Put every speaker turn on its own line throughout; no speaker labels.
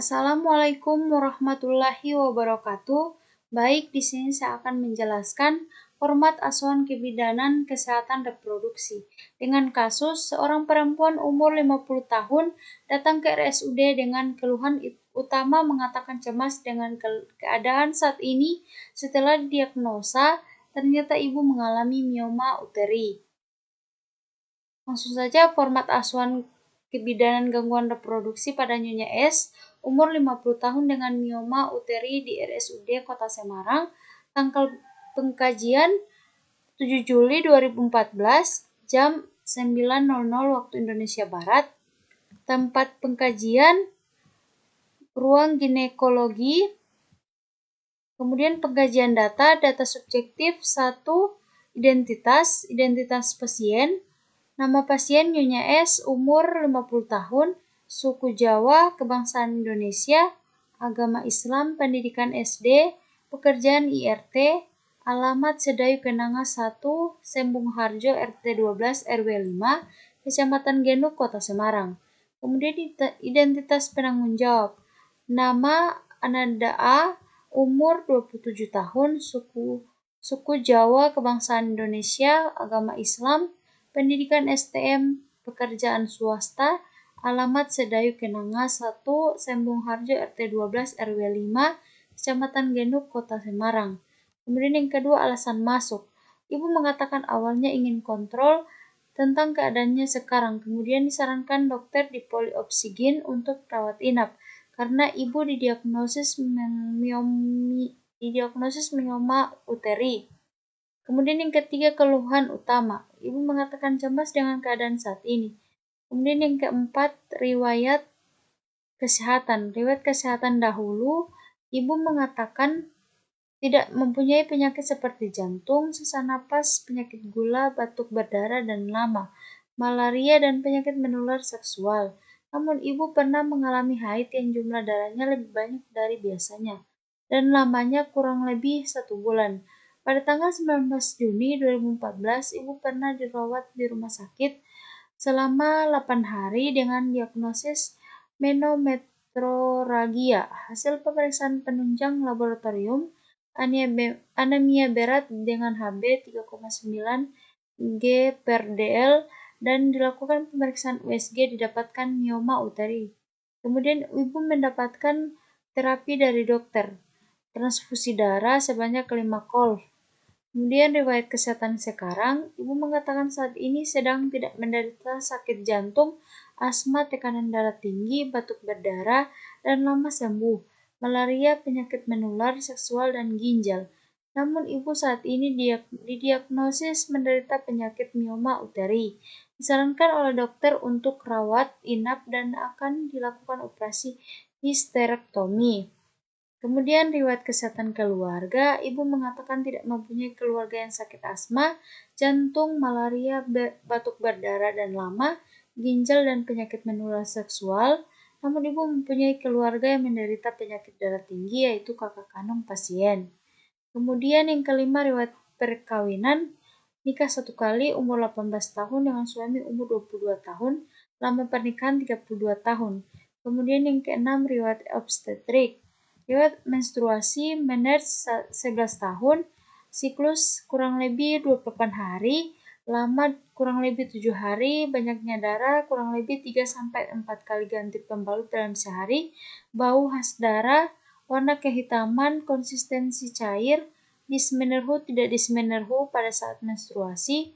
Assalamualaikum warahmatullahi wabarakatuh. Baik, di sini saya akan menjelaskan format asuhan kebidanan kesehatan reproduksi. Dengan kasus seorang perempuan umur 50 tahun datang ke RSUD dengan keluhan utama mengatakan cemas dengan keadaan saat ini setelah diagnosa ternyata ibu mengalami mioma uteri. Langsung saja format asuhan kebidanan gangguan reproduksi pada Nyonya S, umur 50 tahun dengan mioma uteri di RSUD Kota Semarang, tanggal pengkajian 7 Juli 2014, jam 9.00 waktu Indonesia Barat, tempat pengkajian ruang ginekologi, kemudian pengkajian data subjektif 1, identitas pasien, nama pasien Nyonya S, umur 50 tahun, suku Jawa, kebangsaan Indonesia, agama Islam, pendidikan SD, pekerjaan IRT, alamat Sedayu Kenanga 1, Sembung Harjo, RT 12 RW 5, Kecamatan Genuk, Kota Semarang. Kemudian identitas penanggung jawab, nama Ananda A, umur 27 tahun, suku Jawa, kebangsaan Indonesia, agama Islam, pendidikan STM, pekerjaan swasta, alamat Sedayu Kenanga 1, Sembung Harjo, RT 12 RW 5, Kecamatan Genuk, Kota Semarang. Kemudian yang kedua, alasan masuk. Ibu mengatakan awalnya ingin kontrol tentang keadaannya sekarang, kemudian disarankan dokter dipolioksigen untuk rawat inap karena ibu didiagnosis mioma uteri. Kemudian yang ketiga, keluhan utama. Ibu mengatakan cemas dengan keadaan saat ini. Kemudian yang keempat, riwayat kesehatan dahulu. Ibu mengatakan tidak mempunyai penyakit seperti jantung, sesak napas, penyakit gula, batuk berdarah dan lama, malaria dan penyakit menular seksual. Namun ibu pernah mengalami haid yang jumlah darahnya lebih banyak dari biasanya dan lamanya kurang lebih 1 bulan. Pada tanggal 19 Juni 2014, ibu pernah dirawat di rumah sakit selama 8 hari dengan diagnosis menometroragia. Hasil pemeriksaan penunjang laboratorium, anemia berat dengan HB 3,9 G/dl dan dilakukan pemeriksaan USG didapatkan mioma uteri. Kemudian ibu mendapatkan terapi dari dokter, transfusi darah sebanyak 5 kol. Kemudian riwayat kesehatan sekarang, ibu mengatakan saat ini sedang tidak menderita sakit jantung, asma, tekanan darah tinggi, batuk berdarah, dan lama sembuh, malaria, penyakit menular seksual, dan ginjal. Namun ibu saat ini didiagnosis menderita penyakit mioma uteri. Disarankan oleh dokter untuk rawat inap dan akan dilakukan operasi histerektomi. Kemudian riwayat kesehatan keluarga, ibu mengatakan tidak mempunyai keluarga yang sakit asma, jantung, malaria, batuk berdarah dan lama, ginjal dan penyakit menular seksual. Namun ibu mempunyai keluarga yang menderita penyakit darah tinggi yaitu kakak kandung pasien. Kemudian yang kelima, riwayat perkawinan, nikah 1 kali, umur 18 tahun dengan suami umur 22 tahun, lama pernikahan 32 tahun. Kemudian yang keenam, riwayat obstetrik. Riwayat menstruasi, meners 11 tahun, siklus kurang lebih 28 hari, lama kurang lebih 7 hari, banyaknya darah kurang lebih 3-4 kali ganti pembalut dalam sehari, bau khas darah, warna kehitaman, konsistensi cair, dysmenorrhea tidak dysmenorrhea pada saat menstruasi,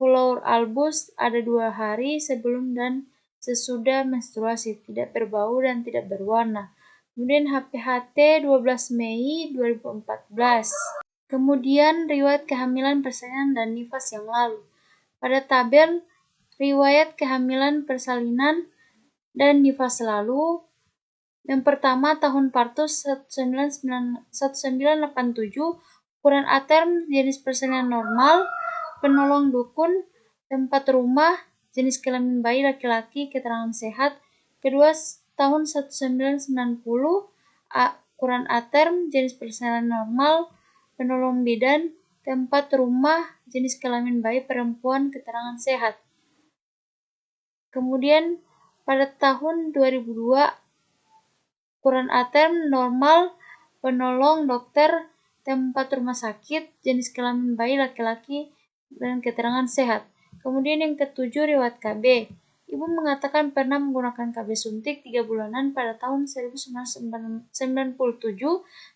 floor albus ada 2 hari sebelum dan sesudah menstruasi, tidak berbau dan tidak berwarna. Kemudian HPHT 12 Mei 2014. Kemudian riwayat kehamilan persalinan dan nifas yang lalu. Pada tabel riwayat kehamilan persalinan dan nifas lalu, yang pertama tahun partus 1987, ukuran aterm jenis persalinan normal, penolong dukun, tempat rumah, jenis kelamin bayi laki-laki, keterangan sehat. Kedua tahun 1990, ukuran aterm jenis persalinan normal, penolong bidan, tempat rumah, jenis kelamin bayi perempuan, keterangan sehat. Kemudian pada tahun 2002, ukuran ATM normal, penolong dokter, tempat rumah sakit, jenis kelamin bayi laki-laki, dan keterangan sehat. Kemudian yang ketujuh, riwayat KB. Ibu mengatakan pernah menggunakan KB suntik 3 bulanan pada tahun 1997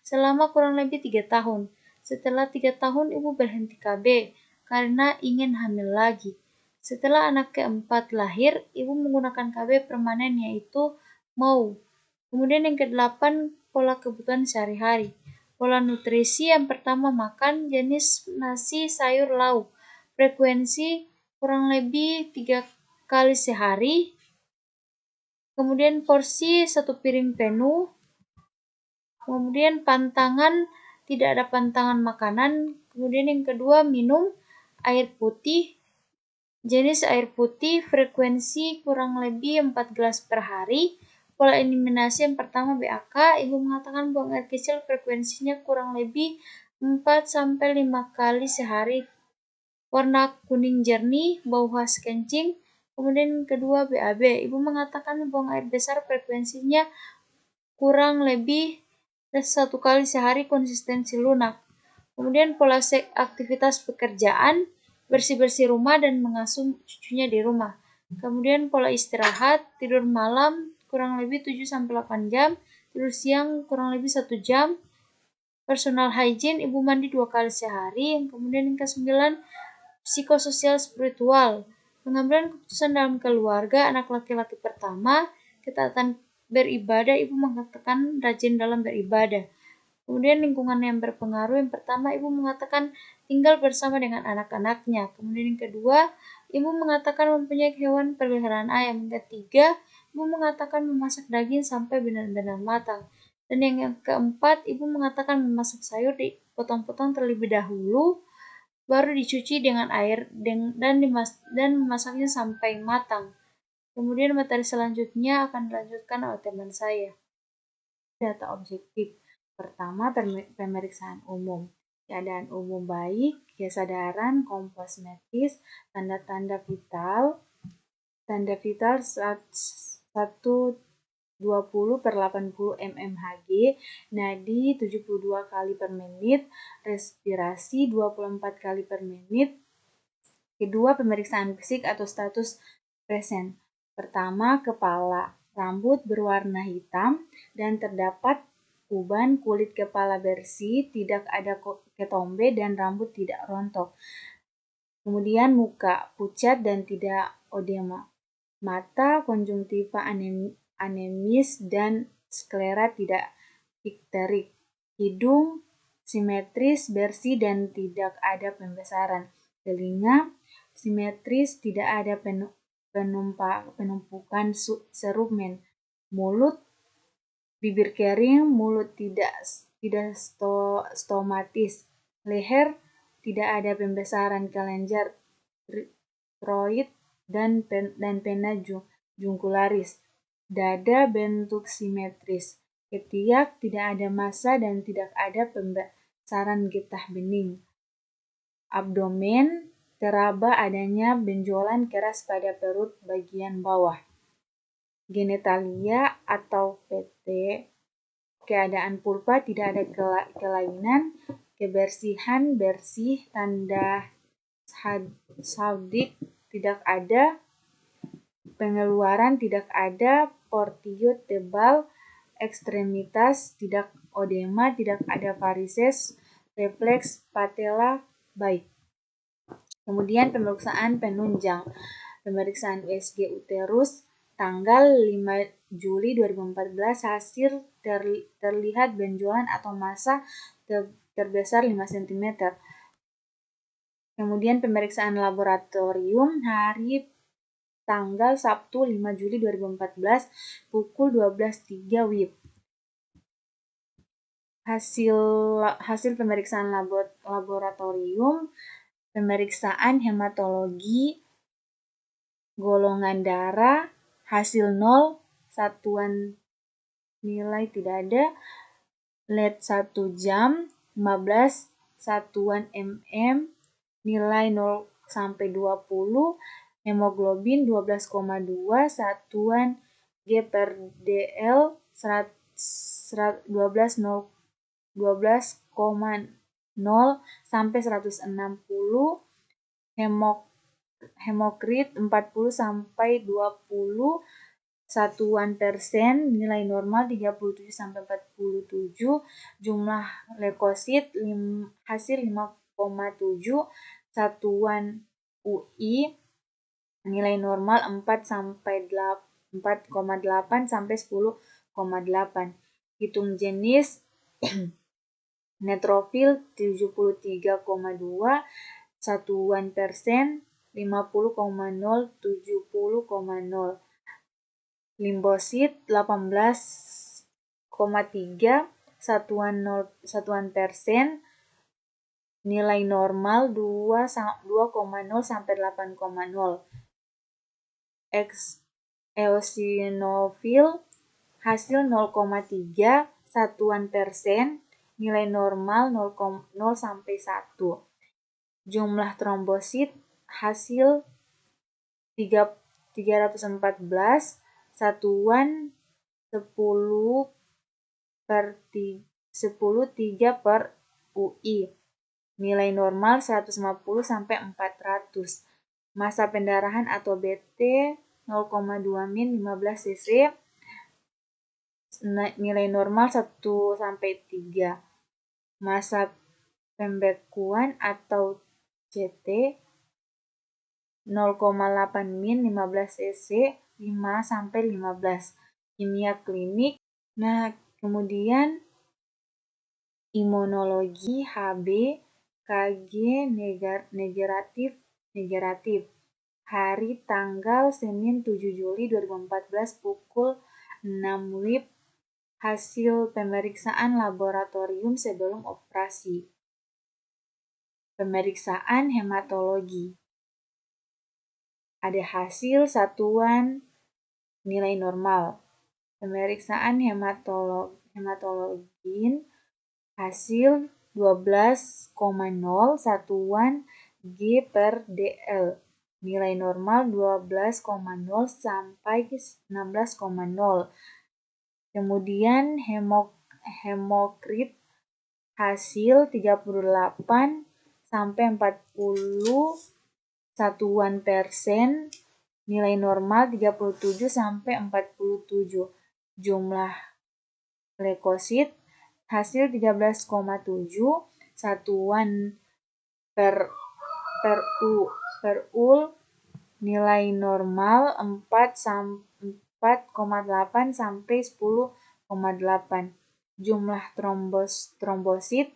selama kurang lebih 3 tahun. Setelah 3 tahun, ibu berhenti KB karena ingin hamil lagi. Setelah anak keempat lahir, ibu menggunakan KB permanen yaitu MOU. Kemudian yang ke-8, pola kebutuhan sehari-hari. Pola nutrisi yang pertama makan jenis nasi, sayur, lauk. Frekuensi kurang lebih 3 kali sehari. Kemudian porsi 1 piring penuh. Kemudian pantangan, tidak ada pantangan makanan. Kemudian yang kedua, minum air putih. Jenis air putih, frekuensi kurang lebih 4 gelas per hari. Pola eliminasi yang pertama BAK, ibu mengatakan buang air kecil frekuensinya kurang lebih 4-5 kali sehari. Warna kuning jernih, bau khas kencing. Kemudian kedua BAB, ibu mengatakan buang air besar frekuensinya kurang lebih 1 kali sehari, konsistensi lunak. Kemudian pola aktivitas pekerjaan, bersih-bersih rumah dan mengasuh cucunya di rumah. Kemudian pola istirahat, tidur malam kurang lebih 7-8 jam, tidur siang kurang lebih 1 jam. Personal hygiene, ibu mandi 2 kali sehari. Kemudian yang ke-9, psikososial spiritual, pengambilan keputusan dalam keluarga, anak laki-laki pertama, ketaatan beribadah, ibu mengatakan rajin dalam beribadah. Kemudian lingkungan yang berpengaruh, yang pertama ibu mengatakan tinggal bersama dengan anak-anaknya. Kemudian yang kedua, ibu mengatakan mempunyai hewan peliharaan ayam. Yang ketiga, ibu mengatakan memasak daging sampai benar-benar matang. Dan yang keempat, ibu mengatakan memasak sayur dipotong-potong terlebih dahulu, baru dicuci dengan air dan memasaknya sampai matang. Kemudian materi selanjutnya akan dilanjutkan oleh teman saya. Data objektif. Pertama, pemeriksaan umum. Keadaan umum baik, kesadaran, kompas medis, tanda-tanda vital. Tanda vital 120/80 mmHg, nadi 72 kali per menit, respirasi 24 kali per menit. Kedua, pemeriksaan fisik atau status present. Pertama, kepala. Rambut berwarna hitam dan terdapat uban, kulit kepala bersih, tidak ada ketombe dan rambut tidak rontok. Kemudian muka pucat dan tidak odema. Mata konjungtiva anemis dan sklera tidak ikterik. Hidung simetris, bersih dan tidak ada pembesaran. Telinga simetris, tidak ada penumpukan serumen. Mulut bibir kering, mulut tidak stomatis. Leher tidak ada pembesaran kelenjar troid dan pena jungularis. Dada bentuk simetris. Ketiak tidak ada massa dan tidak ada pembesaran getah bening. Abdomen teraba adanya benjolan keras pada perut bagian bawah. Genitalia atau PT, keadaan vulva tidak ada kelainan, kebersihan bersih, tanda saudik tidak ada, pengeluaran tidak ada, portio tebal, ekstremitas tidak odema, tidak ada varises, refleks patella baik. Kemudian pemeriksaan penunjang. Pemeriksaan USG uterus tanggal 5 Juli 2014, hasil terlihat benjolan atau massa terbesar 5 cm. Kemudian pemeriksaan laboratorium hari tanggal Sabtu 5 Juli 2014 pukul 12.03 WIB. Hasil pemeriksaan laboratorium, pemeriksaan hematologi, golongan darah, hasil 0, satuan nilai tidak ada, LED 1 jam, 15 satuan mm, nilai 0-20, hemoglobin 12,2, satuan G/dl 12,0 sampai 160, hemokrit 40 sampai 20 satuan persen, nilai normal 37 sampai 47, jumlah leukosit hasil 5,7 satuan UI, nilai normal 4,8 sampai 10,8. Hitung jenis neutrofil 73,2 satuan persen, 50,0 70,0. Limfosit 18,3 satuan persen, nilai normal 2,0 sampai 8,0. Eosinofil hasil 0,3 satuan persen, nilai normal 0 sampai 1. Jumlah trombosit hasil 314 satuan 10/3 per UI, nilai normal 150 sampai 400. Massa pendarahan atau BT 0,2 min 15 cc, nilai normal 1 sampai 3. Massa pembekuan atau CT 0,8 min 15 cc, 5 sampai 15. Kimia klinik. Nah, kemudian imunologi HB KG negatif. Hari tanggal Senin 7 Juli 2014 pukul 6 WIB. Hasil pemeriksaan laboratorium sebelum operasi. Pemeriksaan hematologi. Ada hasil satuan nilai normal. Pemeriksaan hematologin hasil 12,0 satuan G/dl. Nilai normal 12,0 sampai 16,0. Kemudian hemokrit hasil 38 sampai 40 satuan persen, nilai normal 37 sampai 47. Jumlah leukosit hasil 13,7 satuan per ul, nilai normal 4,8 sampai 10,8. Jumlah trombosit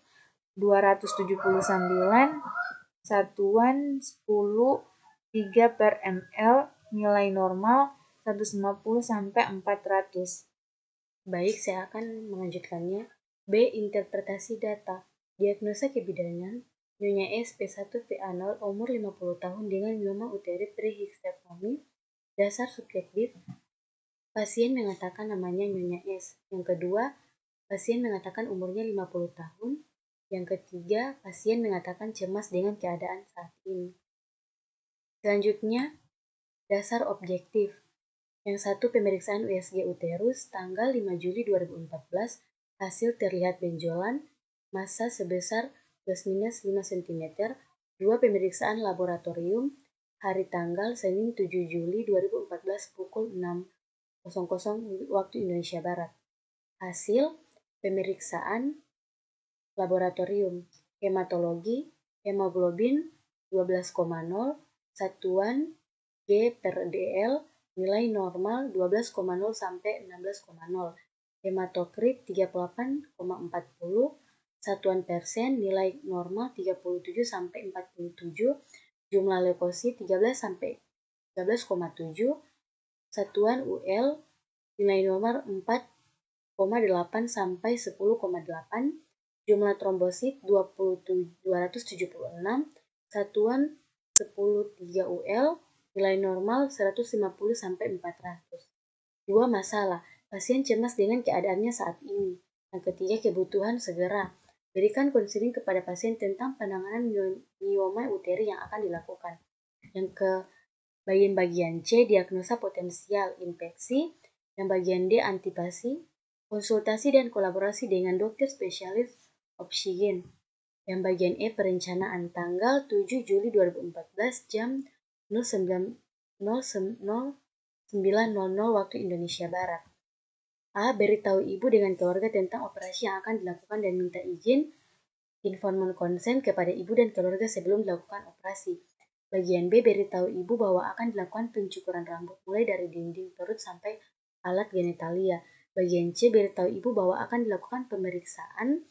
279 satuan 10/3/ml, nilai normal 150 sampai 400.
Baik, saya akan melanjutkannya. B. Interpretasi data. Diagnosa kebidanan, Nyonya S. P1-PA0 umur 50 tahun dengan mioma uteri prehistectomy. Dasar subjektif, pasien mengatakan namanya Nyonya S. Yang kedua, pasien mengatakan umurnya 50 tahun. Yang ketiga, pasien mengatakan cemas dengan keadaan saat ini. Selanjutnya, dasar objektif. Yang satu, pemeriksaan USG uterus tanggal 5 Juli 2014, hasil terlihat benjolan, massa sebesar ±5 cm. Dua, pemeriksaan laboratorium, hari tanggal Senin 7 Juli 2014 pukul 6.00 waktu Indonesia Barat. Hasil pemeriksaan laboratorium, hematologi, hemoglobin 12,0 satuan G/dl, nilai normal 12,0 sampai 16,0. Hematokrit 38,40 satuan persen, nilai normal 37 sampai 47. Jumlah leukosit 13 sampai 13,7 satuan UL, nilai normal 4,8 sampai 10,8. Jumlah trombosit 276 satuan 10/3 UL, nilai normal 150 sampai 400. Dua, masalah. Pasien cemas dengan keadaannya saat ini. Yang ketiga, kebutuhan segera. Berikan konseling kepada pasien tentang penanganan mioma uteri yang akan dilakukan. Yang ke bagian C, diagnosa potensial infeksi. Yang bagian D, antipasi. Konsultasi dan kolaborasi dengan dokter spesialis oksigen. Yang bagian E perencanaan tanggal 7 Juli 2014 jam 09.00 waktu Indonesia Barat. A. Beritahu ibu dengan keluarga tentang operasi yang akan dilakukan dan minta izin informan konsen kepada ibu dan keluarga sebelum dilakukan operasi. Bagian B. Beritahu ibu bahwa akan dilakukan pencukuran rambut mulai dari dinding perut sampai alat genitalia. Bagian C. Beritahu ibu bahwa akan dilakukan pemeriksaan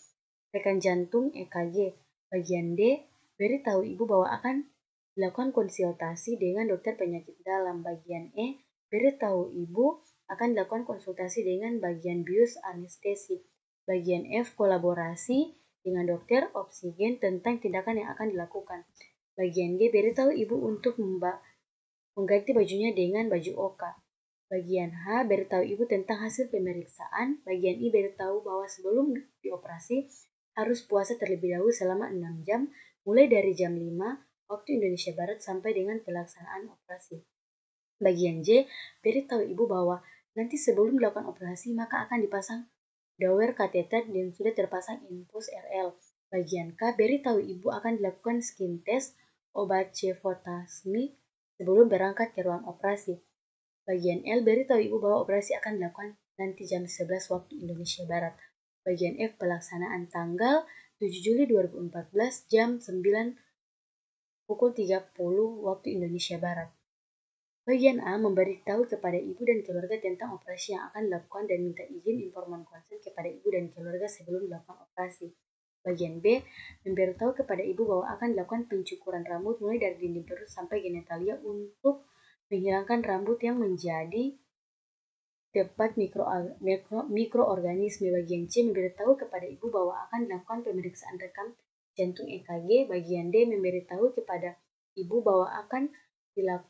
rekan jantung EKG. Bagian D. Beritahu ibu bahwa akan dilakukan konsultasi dengan dokter penyakit dalam. Bagian E. Beritahu ibu akan dilakukan konsultasi dengan bagian bius anestesi. Bagian F. Kolaborasi dengan dokter oksigen tentang tindakan yang akan dilakukan. Bagian G. Beritahu ibu untuk mengganti bajunya dengan baju oka. Bagian H. Beritahu ibu tentang hasil pemeriksaan. Bagian I. Beritahu bahwa sebelum dioperasi harus puasa terlebih dahulu selama 6 jam, mulai dari jam 5 waktu Indonesia Barat sampai dengan pelaksanaan operasi. Bagian J. Beritahu ibu bahwa nanti sebelum dilakukan operasi maka akan dipasang dower kateter dan sudah terpasang infus RL. Bagian K. Beritahu ibu akan dilakukan skin test obat cefotasmid sebelum berangkat ke ruang operasi. Bagian L. Beritahu ibu bahwa operasi akan dilakukan nanti jam 11 waktu Indonesia Barat. Bagian F. Pelaksanaan tanggal 7 Juli 2014 jam 9 pukul 30 waktu Indonesia Barat. Bagian A. Memberitahu kepada ibu dan keluarga tentang operasi yang akan dilakukan dan minta izin informan konsen kepada ibu dan keluarga sebelum dilakukan operasi. Bagian B. Memberitahu kepada ibu bahwa akan dilakukan pencukuran rambut mulai dari dinding perut sampai genitalia untuk menghilangkan rambut yang menjadi tempat mikroorganisme. Bagian C. Memberitahu kepada ibu bahwa akan dilakukan pemeriksaan rekam jantung EKG. Bagian D. Memberitahu kepada ibu bahwa akan dilakukan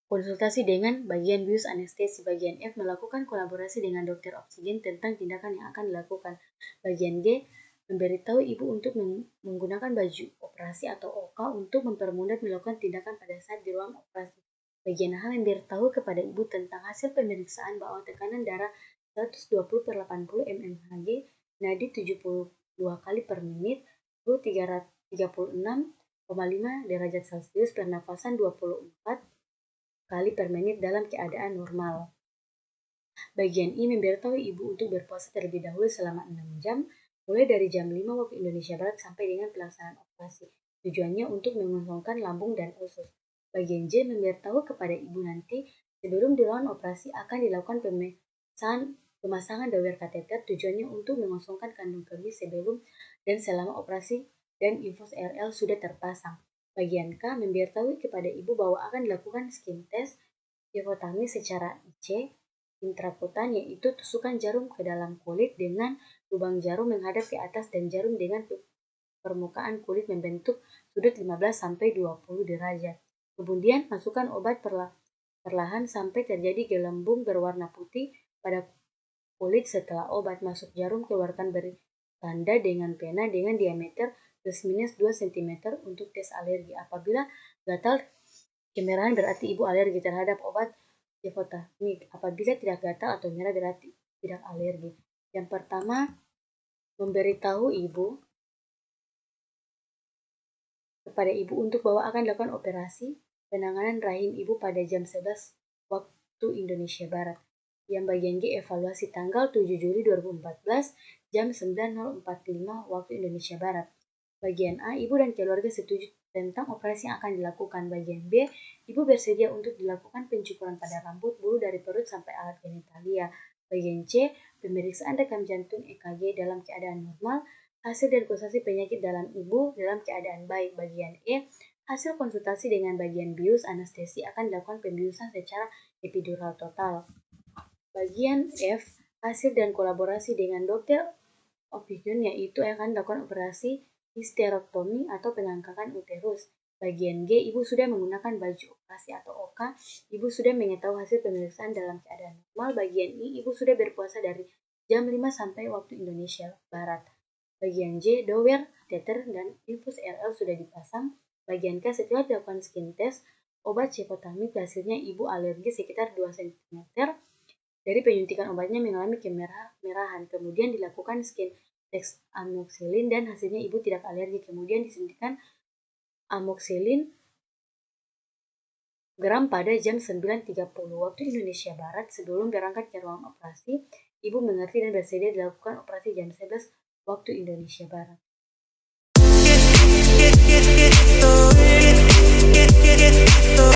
konsultasi dengan bagian bius anestesi. Bagian F. Melakukan kolaborasi dengan dokter oksigen tentang tindakan yang akan dilakukan. Bagian G. Memberitahu ibu untuk menggunakan baju operasi atau OK untuk mempermudah melakukan tindakan pada saat di ruang operasi. Bagian H. Memberitahu kepada ibu tentang hasil pemeriksaan bahwa tekanan darah 120/80 mmHg, nadi 72 kali per menit, suhu 336,5 derajat Celcius, pernafasan 24 kali per menit dalam keadaan normal. Bagian I. Memberitahu ibu untuk berpuasa terlebih dahulu selama 6 jam, mulai dari jam 5 waktu Indonesia Barat sampai dengan pelaksanaan operasi. Tujuannya untuk mengosongkan lambung dan usus. Bagian J. Memberitahu kepada ibu nanti sebelum dilakukan operasi akan dilakukan pemasangan dower kateter, tujuannya untuk mengosongkan kandung kemih sebelum dan selama operasi dan infus RL sudah terpasang. Bagian K. Memberitahu kepada ibu bahwa akan dilakukan skin test dikotomi secara IC intrakutan, yaitu tusukan jarum ke dalam kulit dengan lubang jarum menghadap ke atas dan jarum dengan permukaan kulit membentuk sudut 15-20 derajat. Kemudian masukkan obat perlahan sampai terjadi gelembung berwarna putih pada kulit. Setelah obat masuk jarum, keluarkan beri tanda dengan pena dengan diameter ±2 cm untuk tes alergi. Apabila gatal kemerahan berarti ibu alergi terhadap obat cefotamid. Apabila tidak gatal atau merah berarti tidak alergi. Yang pertama, memberitahu ibu kepada ibu untuk bahwa akan dilakukan operasi penanganan rahim ibu pada jam 11 waktu Indonesia Barat. Yang bagian G, evaluasi tanggal 7 Juli 2014 jam 9.45 waktu Indonesia Barat. Bagian A, ibu dan keluarga setuju tentang operasi yang akan dilakukan. Bagian B, ibu bersedia untuk dilakukan pencukuran pada rambut, bulu dari perut sampai alat genitalia. Bagian C, pemeriksaan rekam jantung EKG dalam keadaan normal, hasil dan konsultasi penyakit dalam ibu dalam keadaan baik. Bagian E, hasil konsultasi dengan bagian bius anestesi akan dilakukan pembiusan secara epidural total. Bagian F, hasil dan kolaborasi dengan dokter oksigen, yaitu akan dilakukan operasi histerektomi atau pengangkatan uterus. Bagian G, ibu sudah menggunakan baju operasi atau OK. Ibu sudah mengetahui hasil pemeriksaan dalam keadaan normal. Bagian I, ibu sudah berpuasa dari jam 5 sampai waktu Indonesia Barat. Bagian J, dower, kateter, dan infus RL sudah dipasang. Bagian K, setelah dilakukan skin test, obat cefotamid hasilnya ibu alergi sekitar 2 cm. dari penyuntikan obatnya mengalami kemerahan. Kemudian dilakukan scan amoxicillin dan hasilnya ibu tidak alergi. Kemudian disuntikan amoxicillin gram pada jam 9.30 waktu Indonesia Barat. Sebelum berangkat ke ruang operasi, ibu mengerti dan bersedia dilakukan operasi jam 11 waktu Indonesia Barat.